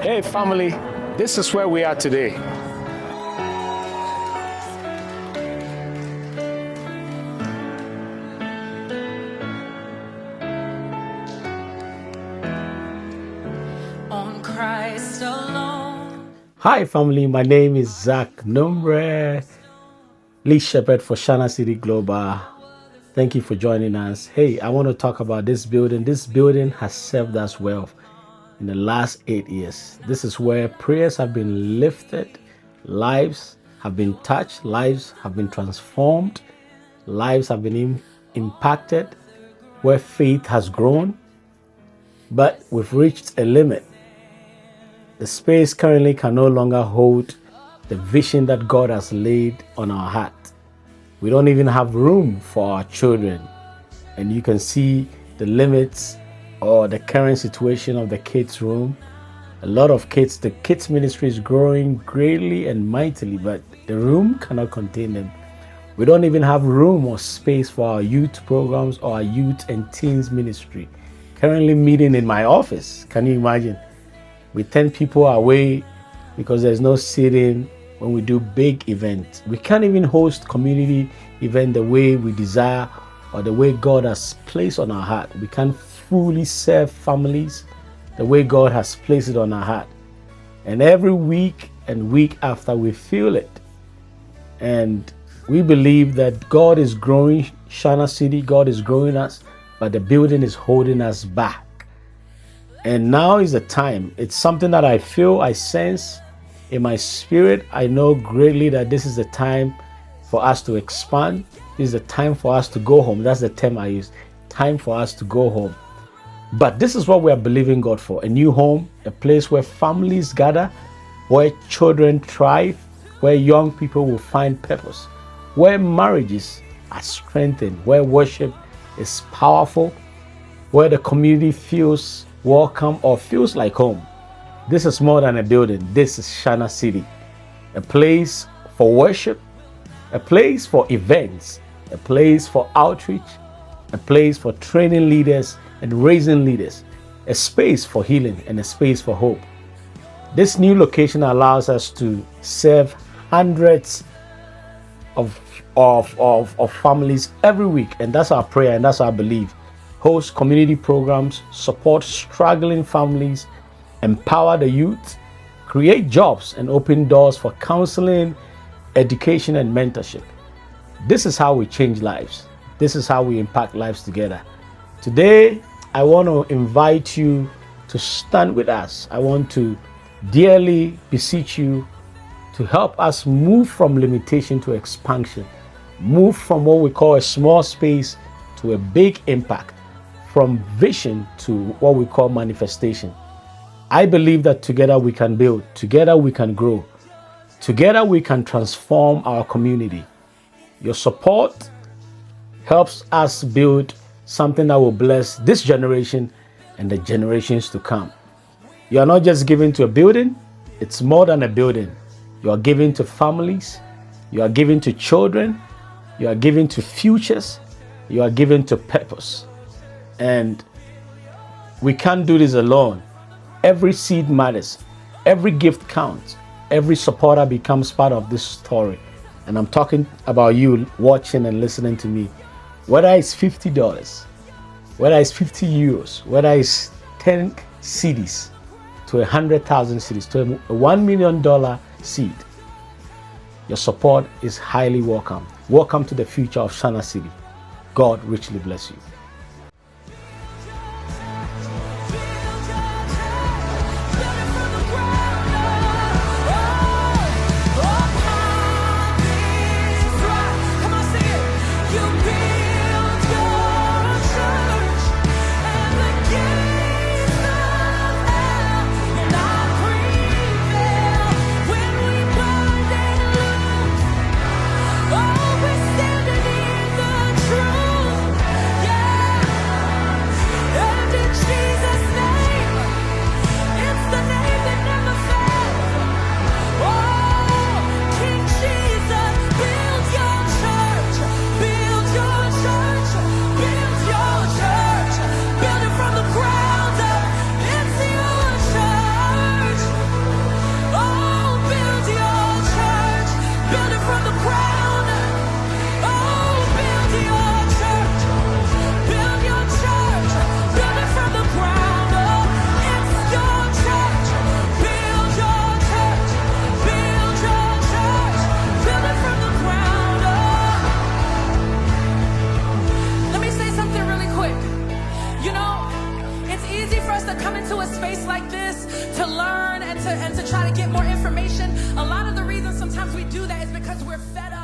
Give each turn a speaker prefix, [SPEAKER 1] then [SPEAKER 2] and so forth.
[SPEAKER 1] Hey family, this is where we are today.
[SPEAKER 2] On Christ alone.
[SPEAKER 3] Hi family, my name is Zach Nombre, lead shepherd for Shanah City Global. Thank you for joining us. Hey, I want to talk about this building. This building has served us well in the last 8 years. This is where prayers have been lifted, lives have been touched, lives have been transformed, lives have been impacted, where faith has grown, but we've reached a limit. The space currently can no longer hold the vision that God has laid on our heart. We don't even have room for our children. And you can see the limits or the current situation of the kids' room. A lot of kids, the kids' ministry is growing greatly and mightily, but the room cannot contain them. We don't even have room or space for our youth programs or our youth and teens ministry. Currently meeting in my office. Can you imagine? With 10 people away because there's no seating when we do big events. We can't even host community event the way we desire or the way God has placed on our heart. We can't fully serve families the way God has placed it on our heart. And every week and week after we feel it. And we believe that God is growing Shanah City, God is growing us, but the building is holding us back. And now is the time. It's something that I feel, I sense in my spirit. I know greatly that this is the time for us to expand. This is the time for us to go home. That's the term I use. Time for us to go home. But this is what we are believing God for. A new home, a place where families gather, where children thrive, where young people will find purpose, where marriages are strengthened, where worship is powerful, where the community feels welcome or feels like home. This is more than a building. This is Shanah City, a place for worship, a place for events, a place for outreach, a place for training leaders and raising leaders, a space for healing and a space for hope. This new location allows us to serve hundreds of families every week, and that's our prayer and that's our belief. Host community programs, support struggling families, empower the youth, create jobs and open doors for counseling, education and mentorship. This is how we change lives. This is how we impact lives together. Today, I want to invite you to stand with us. I want to dearly beseech you to help us move from limitation to expansion, move from what we call a small space to a big impact, from vision to what we call manifestation. I believe that together we can build, together we can grow, together we can transform our community. Your support helps us build something that will bless this generation and the generations to come. You are not just giving to a building, it's more than a building. You are giving to families, you are giving to children, you are giving to futures, you are giving to purpose. And we can't do this alone. Every seed matters, every gift counts, every supporter becomes part of this story. And I'm talking about you watching and listening to me. Whether it's $50, whether it's 50 euros, whether it's 10 CDs to 100,000 CDs, to a $1 million seed, your support is highly welcome. Welcome to the future of Shanah City. God richly bless you.
[SPEAKER 2] Oh, we're standing in the truth. Yeah. easy for us to come into a space like this to learn and to try to get more information. A lot of the reason sometimes we do that is because we're fed up.